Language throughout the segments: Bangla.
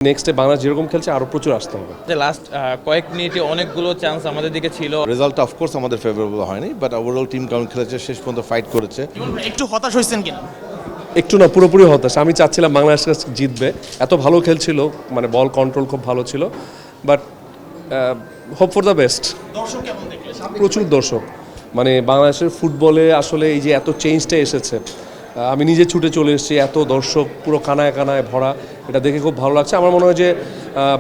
নেক্সটে বাংলাদেশ যেরকম খেলছে আরও প্রচুর আসতে হবে। যে লাস্ট কয়েক মিনিটে অনেকগুলো চান্স আমাদের দিকে ছিল। রেজাল্ট অফকোর্স আমাদের ফেভারেবল হয়নি, বাট ওভারঅল টিম কেমন খেলেছে, শেষ পর্যন্ত ফাইট করেছে। একটু হতাশ হয়েছেন কিনা? একটু না, পুরোপুরি হতাশ। আমি চাচ্ছিলাম বাংলাদেশ জিতবে, এত ভালো খেলছিল, মানে বল কন্ট্রোল খুব ভালো ছিল, but hope for the best. দর্শক কেমন দেখলেন? প্রচুর দর্শক, মানে বাংলাদেশের ফুটবলে আসলে এই যে এত চেঞ্জটা এসেছে, আমি নিজে ছুটে চলে এসেছি, এত দর্শক পুরো কানায় কানায় ভরা, এটা দেখে খুব ভালো লাগছে। আমার মনে হয় যে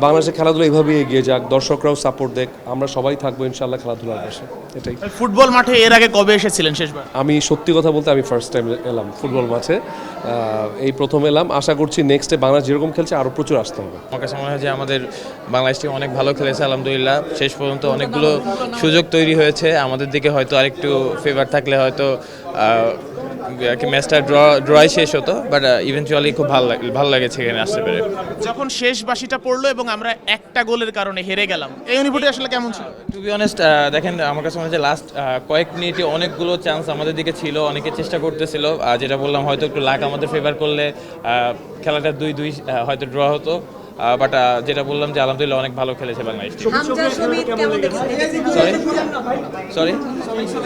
বাংলাদেশের খেলাধুলা এইভাবেই এগিয়ে যাক, দর্শকরাও সাপোর্ট দেখ, আমরা সবাই থাকবো ইনশাআল্লাহ খেলাধুলার পাশে। এটাই। ফুটবল মাঠে এর আগে কবে এসেছিলেন শেষবার? আমি সত্যি কথা বলতে আমি ফার্স্ট টাইম এলাম ফুটবল মাঠে, এই প্রথম এলাম। আশা করছি নেক্সটে বাংলাদেশ যেরকম খেলছে আরও প্রচুর আসতে হবে। আমার কাছে মনে হয় যে আমাদের বাংলাদেশ টিম অনেক ভালো খেলেছে আলহামদুলিল্লাহ। শেষ পর্যন্ত অনেকগুলো সুযোগ তৈরি হয়েছে আমাদের দিকে, হয়তো আরেকটু ফেভার থাকলে হয়তো ম্যাচটা ড্রয় শেষ হতো, বাট ইভেনচুয়ালি খুব ভালো লাগেছে এখানে আসতে পেরে। যখন শেষ বাঁশিটা পড়লো এবং আমরা একটা গোলের কারণে হেরে গেলাম, এই অনুভূতি আসলে কেমন ছিল? টু বি অনেস্ট, দেখেন আমার কাছে মনে হয় যে লাস্ট কয়েক মিনিটে অনেকগুলো চান্স আমাদের দিকে ছিল, অনেকে চেষ্টা করতেছিল। যেটা বললাম, হয়তো একটু লাক আমাদের ফেভার করলে খেলাটা 2-2 হয়তো ড্র হতো, বাট যেটা বললাম যে আলহামদুলিল্লাহ অনেক ভালো খেলেছে বাংলাদেশ টিম। হামজা শমীদ কেমন দেখছেন? সরি,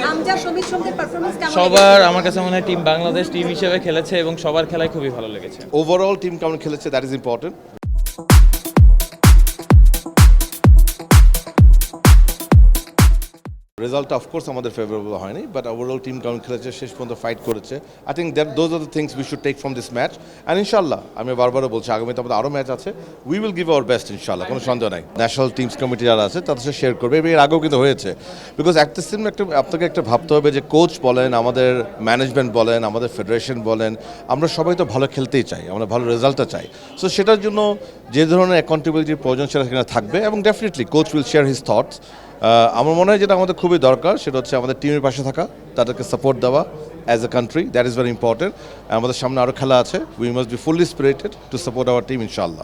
হামজা শমীদ সঙ্গের পারফরম্যান্স কেমন? সবার আমার কাছে মনে হয় টিম বাংলাদেশ টিম হিসেবে খেলেছে এবং সবার খেলায় খুবই ভালো লেগেছে। ওভারঅল টিম কেমন খেলেছে, that is important. Result of course আমাদের ফেভারেবল হয়নি, বাট ওভারঅল টিম কেমন খেলেছে, শেষ পর্যন্ত ফাইট করেছে। I think that those are the things we should take from this match. And ইনশাল্লাহ, আমি বারবারও বলছি, আগামীতে আমাদের আরও ম্যাচ আছে, we will give our best ইনশাল্লাহ, কোনো সন্দেহ নাই। ন্যাশনাল টিমস কমিটি যারা আছে তাদের সাথে শেয়ার করবে, এর আগেও কিন্তু হয়েছে। বিকজ একটা সিনেমা আপনাকে একটা ভাবতে হবে যে কোচ বলেন, আমাদের ম্যানেজমেন্ট বলেন, আমাদের ফেডারেশন বলেন, আমরা সবাই তো ভালো খেলতেই চাই, আমরা ভালো রেজাল্টটা চাই। সো সেটার জন্য যে ধরনের অ্যাকাউন্টেবিলিটির প্রয়োজন সেটা সেখানে থাকবে, এবং definitely coach will share his thoughts. আমার মনে হয় যেটা আমাদের খুবই দরকার সেটা হচ্ছে আমাদের টিমের পাশে থাকা, তাদেরকে সাপোর্ট দেওয়া as a country, that is very important. আমাদের সামনে আরও খেলা আছে, we must be fully spirited to support our team ইনশাআল্লাহ।